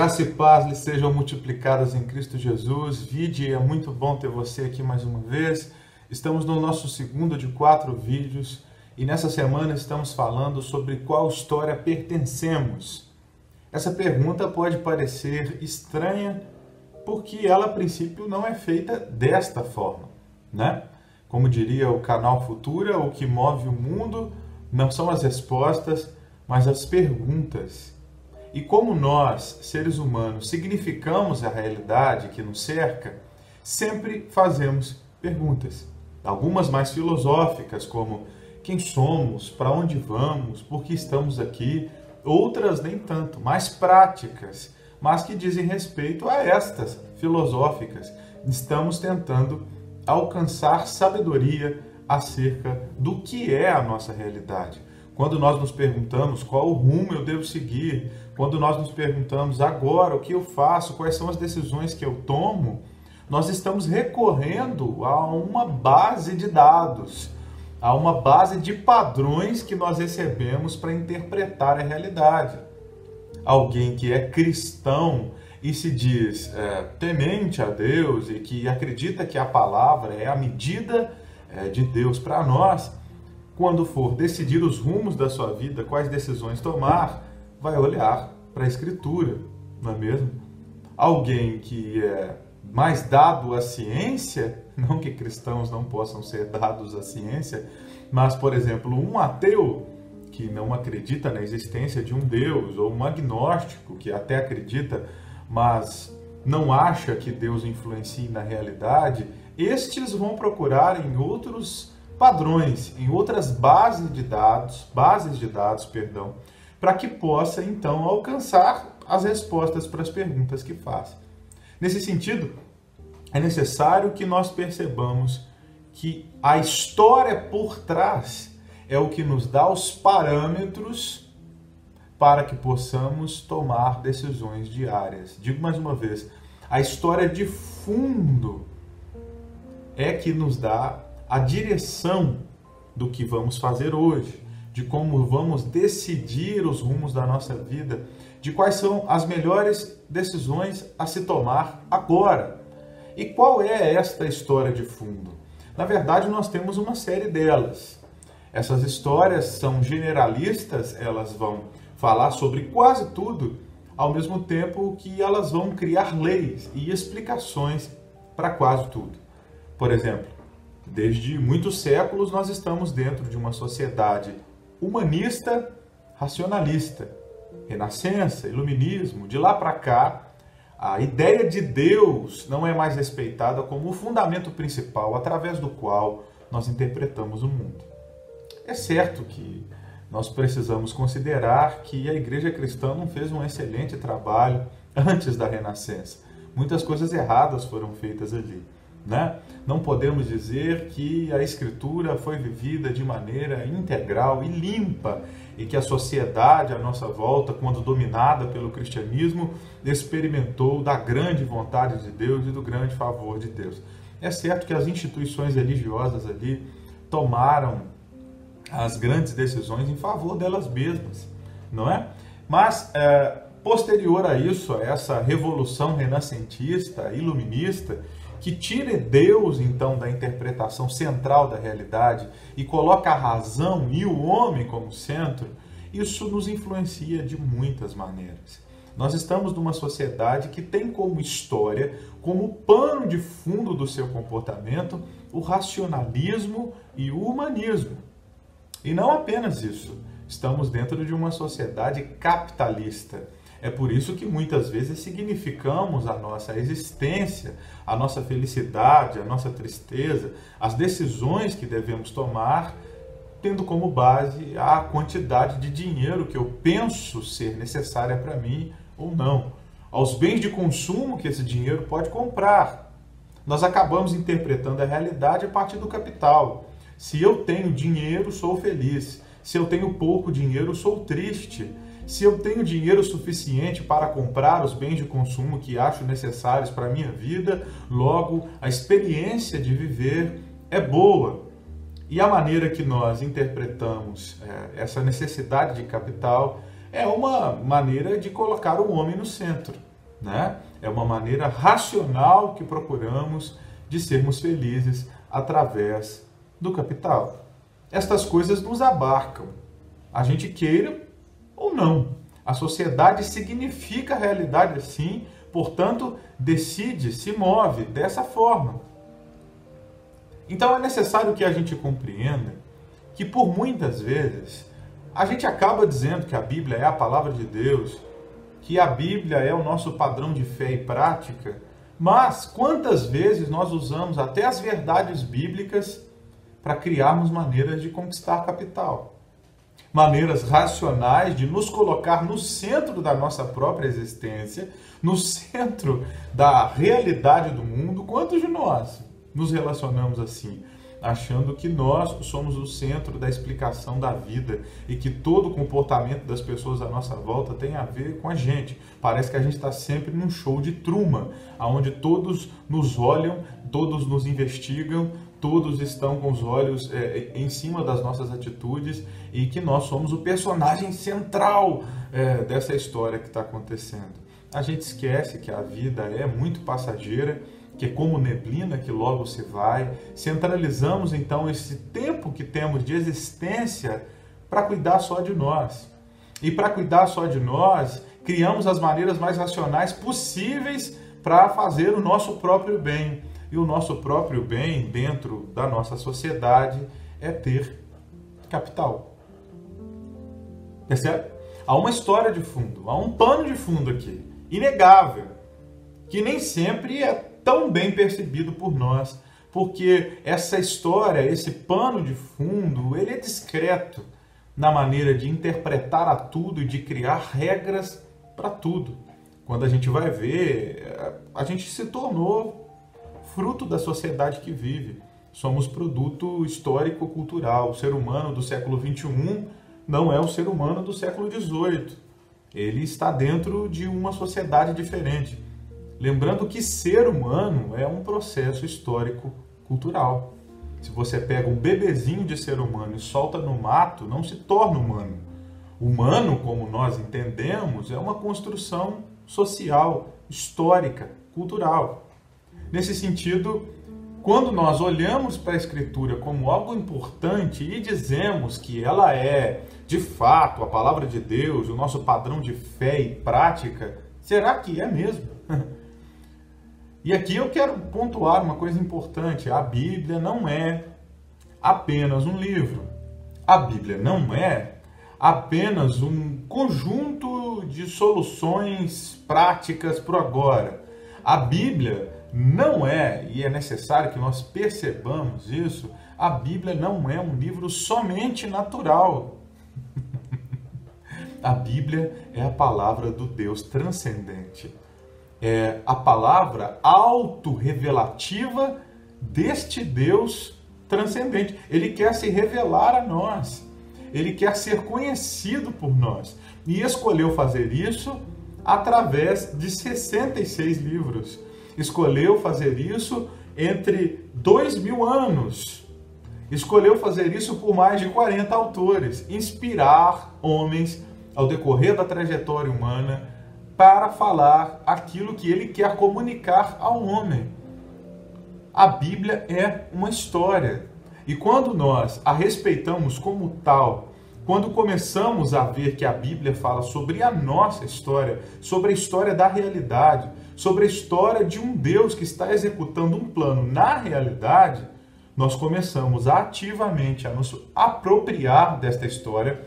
Graça e paz lhes sejam multiplicadas em Cristo Jesus. Vide, é muito bom ter você aqui mais uma vez. Estamos no nosso segundo de 4 vídeos e nessa semana estamos falando sobre qual história pertencemos. Essa pergunta pode parecer estranha porque ela a princípio não é feita desta forma, né? Como diria o canal Futura, o que move o mundo não são as respostas, mas as perguntas. E como nós, seres humanos, significamos a realidade que nos cerca, sempre fazemos perguntas. Algumas mais filosóficas, como quem somos, para onde vamos, por que estamos aqui. Outras nem tanto, mais práticas, mas que dizem respeito a estas filosóficas. Estamos tentando alcançar sabedoria acerca do que é a nossa realidade. Quando nós nos perguntamos qual o rumo eu devo seguir, quando nós nos perguntamos agora o que eu faço, quais são as decisões que eu tomo, nós estamos recorrendo a uma base de dados, a uma base de padrões que nós recebemos para interpretar a realidade. Alguém que é cristão e se diz temente a Deus e que acredita que a palavra é a medida de Deus para nós, quando for decidir os rumos da sua vida, quais decisões tomar, vai olhar para a Escritura, não é mesmo? Alguém que é mais dado à ciência, não que cristãos não possam ser dados à ciência, mas, por exemplo, um ateu que não acredita na existência de um Deus, ou um agnóstico que até acredita, mas não acha que Deus influencie na realidade, estes vão procurar em outros padrões, em outras bases de dados, para que possa então alcançar as respostas para as perguntas que faz. Nesse sentido, é necessário que nós percebamos que a história por trás é o que nos dá os parâmetros para que possamos tomar decisões diárias. Digo mais uma vez, a história de fundo é que nos dá a direção do que vamos fazer hoje, de como vamos decidir os rumos da nossa vida, de quais são as melhores decisões a se tomar agora. E qual é esta história de fundo? Na verdade, nós temos uma série delas. Essas histórias são generalistas, elas vão falar sobre quase tudo, ao mesmo tempo que elas vão criar leis e explicações para quase tudo. Por exemplo, desde muitos séculos nós estamos dentro de uma sociedade humanista, racionalista. Renascença, iluminismo, de lá para cá, a ideia de Deus não é mais respeitada como o fundamento principal através do qual nós interpretamos o mundo. É certo que nós precisamos considerar que a igreja cristã não fez um excelente trabalho antes da Renascença. Muitas coisas erradas foram feitas ali, né? Não podemos dizer que a Escritura foi vivida de maneira integral e limpa e que a sociedade à nossa volta, quando dominada pelo cristianismo, experimentou da grande vontade de Deus e do grande favor de Deus. É certo que as instituições religiosas ali tomaram as grandes decisões em favor delas mesmas, não é? Mas, posterior a isso, a essa revolução renascentista, iluminista, que tira Deus, então, da interpretação central da realidade e coloca a razão e o homem como centro, isso nos influencia de muitas maneiras. Nós estamos numa sociedade que tem como história, como pano de fundo do seu comportamento, o racionalismo e o humanismo. E não apenas isso, estamos dentro de uma sociedade capitalista. É por isso que muitas vezes significamos a nossa existência, a nossa felicidade, a nossa tristeza, as decisões que devemos tomar, tendo como base a quantidade de dinheiro que eu penso ser necessária para mim ou não, aos bens de consumo que esse dinheiro pode comprar. Nós acabamos interpretando a realidade a partir do capital. Se eu tenho dinheiro, sou feliz. Se eu tenho pouco dinheiro, sou triste. Se eu tenho dinheiro suficiente para comprar os bens de consumo que acho necessários para a minha vida, logo a experiência de viver é boa. E a maneira que nós interpretamos essa necessidade de capital é uma maneira de colocar o homem no centro. né? É uma maneira racional que procuramos de sermos felizes através do capital. Estas coisas nos abarcam, a gente queira ou não. A sociedade significa a realidade assim, portanto, decide, se move dessa forma. Então é necessário que a gente compreenda que por muitas vezes a gente acaba dizendo que a Bíblia é a palavra de Deus, que a Bíblia é o nosso padrão de fé e prática, mas quantas vezes nós usamos até as verdades bíblicas para criarmos maneiras de conquistar capital? Maneiras racionais de nos colocar no centro da nossa própria existência, no centro da realidade do mundo. Quantos de nós nos relacionamos assim, achando que nós somos o centro da explicação da vida e que todo o comportamento das pessoas à nossa volta tem a ver com a gente? Parece que a gente está sempre num show de Truman, onde todos nos olham, todos nos investigam, todos estão com os olhos em cima das nossas atitudes e que nós somos o personagem central dessa história que está acontecendo. A gente esquece que a vida é muito passageira, que é como neblina que logo se vai. Centralizamos então esse tempo que temos de existência para cuidar só de nós. E para cuidar só de nós, criamos as maneiras mais racionais possíveis para fazer o nosso próprio bem. E o nosso próprio bem dentro da nossa sociedade é ter capital. Percebe? Há uma história de fundo, há um pano de fundo aqui, inegável, que nem sempre é tão bem percebido por nós, porque essa história, esse pano de fundo, ele é discreto na maneira de interpretar a tudo e de criar regras para tudo. Quando a gente vai ver, a gente se tornou fruto da sociedade que vive. Somos produto histórico-cultural. O ser humano do século XXI não é o ser humano do século XVIII. Ele está dentro de uma sociedade diferente. Lembrando que ser humano é um processo histórico-cultural. Se você pega um bebezinho de ser humano e solta no mato, não se torna humano. Humano, como nós entendemos, é uma construção social, histórica, cultural. Nesse sentido, quando nós olhamos para a Escritura como algo importante e dizemos que ela é, de fato, a palavra de Deus, o nosso padrão de fé e prática, será que é mesmo? E aqui eu quero pontuar uma coisa importante. A Bíblia não é apenas um livro. A Bíblia não é apenas um conjunto de soluções práticas para o agora. A Bíblia não é, e é necessário que nós percebamos isso, a Bíblia não é um livro somente natural. A Bíblia é a palavra do Deus transcendente. É a palavra autorrevelativa deste Deus transcendente. Ele quer se revelar a nós. Ele quer ser conhecido por nós. E escolheu fazer isso através de 66 livros. Escolheu fazer isso entre 2000 anos. Escolheu fazer isso por mais de 40 autores. Inspirar homens ao decorrer da trajetória humana para falar aquilo que ele quer comunicar ao homem. A Bíblia é uma história. E quando nós a respeitamos como tal, quando começamos a ver que a Bíblia fala sobre a nossa história, sobre a história da realidade, sobre a história de um Deus que está executando um plano na realidade, nós começamos ativamente a nos apropriar desta história,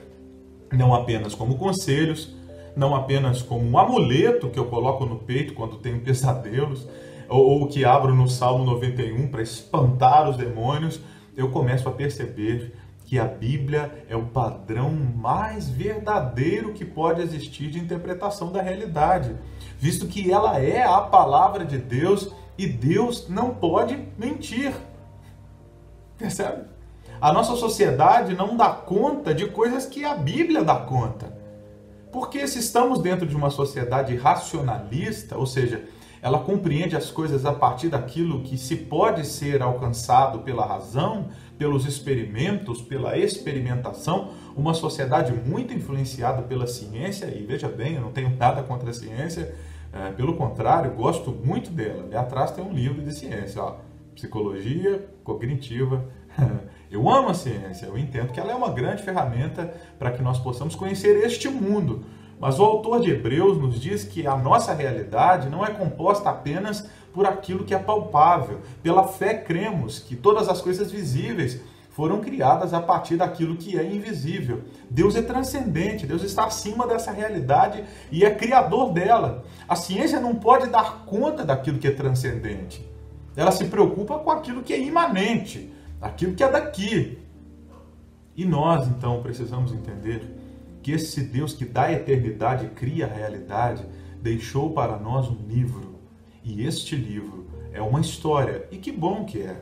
não apenas como conselhos, não apenas como um amuleto que eu coloco no peito quando tenho pesadelos, ou que abro no Salmo 91 para espantar os demônios. Eu começo a perceber que a Bíblia é o padrão mais verdadeiro que pode existir de interpretação da realidade, visto que ela é a palavra de Deus e Deus não pode mentir. Percebe? A nossa sociedade não dá conta de coisas que a Bíblia dá conta. Porque se estamos dentro de uma sociedade racionalista, ou seja, ela compreende as coisas a partir daquilo que se pode ser alcançado pela razão, pelos experimentos, pela experimentação, uma sociedade muito influenciada pela ciência, e veja bem, eu não tenho nada contra a ciência, Pelo contrário, gosto muito dela. Ali atrás tem um livro de ciência, ó, Psicologia Cognitiva. Eu amo a ciência, eu entendo que ela é uma grande ferramenta para que nós possamos conhecer este mundo. Mas o autor de Hebreus nos diz que a nossa realidade não é composta apenas por aquilo que é palpável. Pela fé cremos que todas as coisas visíveis foram criadas a partir daquilo que é invisível. Deus é transcendente, Deus está acima dessa realidade e é criador dela. A ciência não pode dar conta daquilo que é transcendente. Ela se preocupa com aquilo que é imanente, aquilo que é daqui. E nós, então, precisamos entender que esse Deus que dá a eternidade e cria a realidade, deixou para nós um livro. E este livro é uma história. E que bom que é.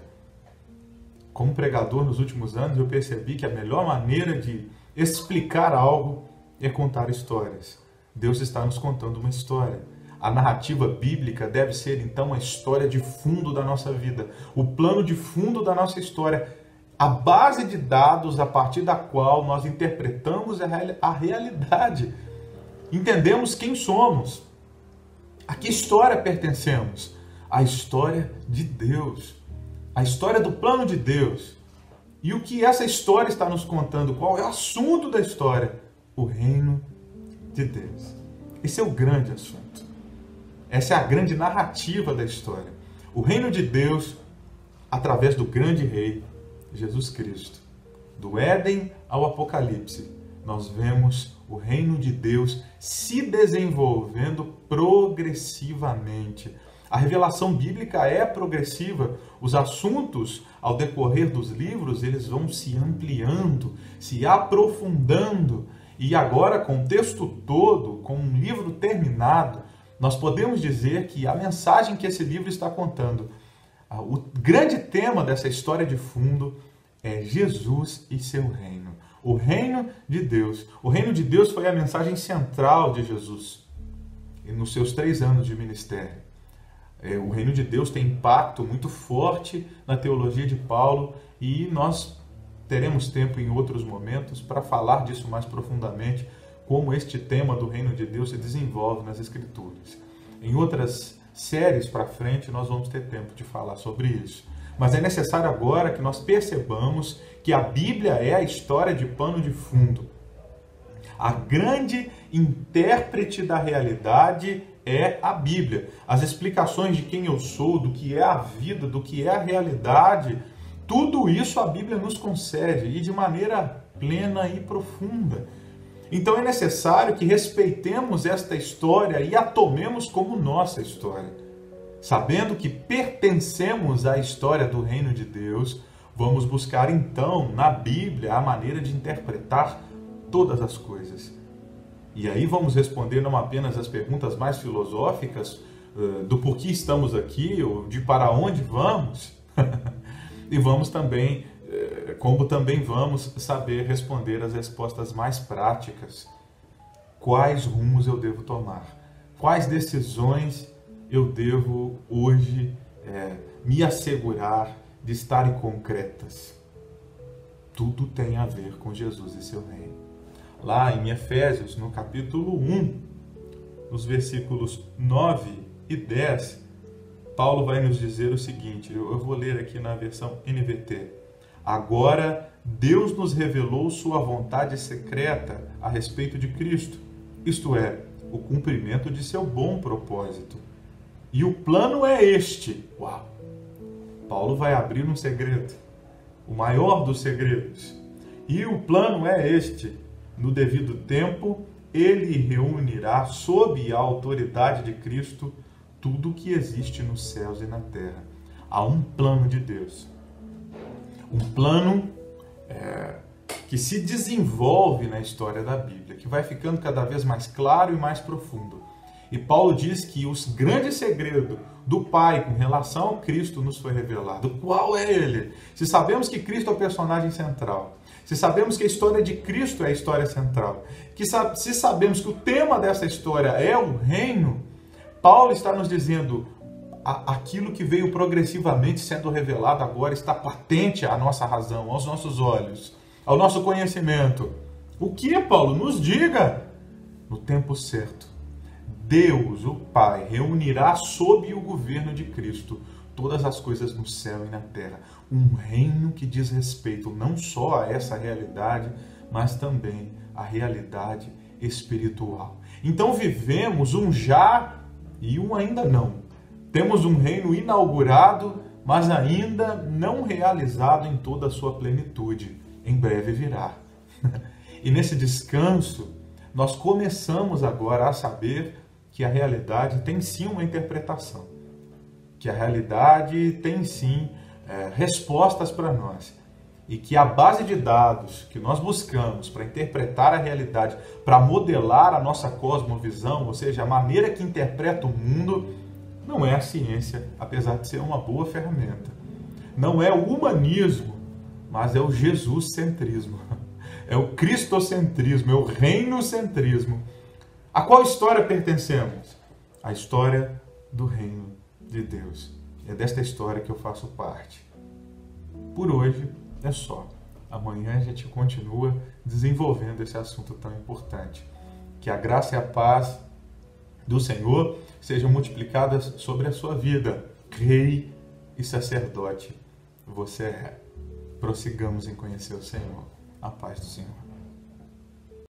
Como pregador nos últimos anos, eu percebi que a melhor maneira de explicar algo é contar histórias. Deus está nos contando uma história. A narrativa bíblica deve ser, então, a história de fundo da nossa vida. O plano de fundo da nossa história. A base de dados a partir da qual nós interpretamos a realidade. Entendemos quem somos. A que história pertencemos? A história de Deus. A história do plano de Deus. E o que essa história está nos contando? Qual é o assunto da história? O reino de Deus. Esse é o grande assunto. Essa é a grande narrativa da história. O reino de Deus, através do grande rei, Jesus Cristo. Do Éden ao Apocalipse, nós vemos o reino de Deus se desenvolvendo progressivamente. A revelação bíblica é progressiva. Os assuntos, ao decorrer dos livros, eles vão se ampliando, se aprofundando. E agora, com o texto todo, com um livro terminado, nós podemos dizer que a mensagem que esse livro está contando, o grande tema dessa história de fundo é Jesus e seu reino. O reino de Deus. O reino de Deus foi a mensagem central de Jesus nos seus 3 anos de ministério. O reino de Deus tem impacto muito forte na teologia de Paulo e nós teremos tempo em outros momentos para falar disso mais profundamente, como este tema do reino de Deus se desenvolve nas Escrituras. Em outras séries para frente nós vamos ter tempo de falar sobre isso. Mas é necessário agora que nós percebamos que a Bíblia é a história de pano de fundo. A grande intérprete da realidade é a Bíblia. As explicações de quem eu sou, do que é a vida, do que é a realidade, tudo isso a Bíblia nos concede e de maneira plena e profunda. Então é necessário que respeitemos esta história e a tomemos como nossa história. Sabendo que pertencemos à história do reino de Deus, vamos buscar então na Bíblia a maneira de interpretar todas as coisas. E aí vamos responder não apenas as perguntas mais filosóficas do porquê estamos aqui ou de para onde vamos, e vamos também, como também vamos saber responder as respostas mais práticas. Quais rumos eu devo tomar? Quais decisões eu devo hoje me assegurar de estarem concretas? Tudo tem a ver com Jesus e seu reino. Lá em Efésios, no capítulo 1, nos versículos 9 e 10, Paulo vai nos dizer o seguinte, eu vou ler aqui na versão NVT. Agora, Deus nos revelou sua vontade secreta a respeito de Cristo, isto é, o cumprimento de seu bom propósito. E o plano é este. Uau! Paulo vai abrir um segredo, o maior dos segredos. E o plano é este. No devido tempo, ele reunirá sob a autoridade de Cristo tudo o que existe nos céus e na terra. Há um plano de Deus. Um plano que se desenvolve na história da Bíblia, que vai ficando cada vez mais claro e mais profundo. E Paulo diz que o grande segredo do Pai com relação ao Cristo nos foi revelado. Qual é ele? Se sabemos que Cristo é o personagem central, se sabemos que a história de Cristo é a história central, se sabemos que o tema dessa história é o reino, Paulo está nos dizendo aquilo que veio progressivamente sendo revelado agora está patente à nossa razão, aos nossos olhos, ao nosso conhecimento. O que, Paulo? Nos diga no tempo certo. Deus, o Pai, reunirá sob o governo de Cristo todas as coisas no céu e na terra. Um reino que diz respeito não só a essa realidade, mas também a realidade espiritual. Então vivemos um já e um ainda não. Temos um reino inaugurado, mas ainda não realizado em toda a sua plenitude. Em breve virá. E nesse descanso, nós começamos agora a saber que a realidade tem sim uma interpretação, que a realidade tem sim respostas para nós, e que a base de dados que nós buscamos para interpretar a realidade, para modelar a nossa cosmovisão, ou seja, a maneira que interpreta o mundo, não é a ciência, apesar de ser uma boa ferramenta. Não é o humanismo, mas é o Jesus-centrismo, é o cristocentrismo, é o reinocentrismo. A qual história pertencemos? A história do reino de Deus. É desta história que eu faço parte. Por hoje é só. Amanhã a gente continua desenvolvendo esse assunto tão importante. Que a graça e a paz do Senhor sejam multiplicadas sobre a sua vida. Rei e sacerdote você é. Prossigamos em conhecer o Senhor. A paz do Senhor.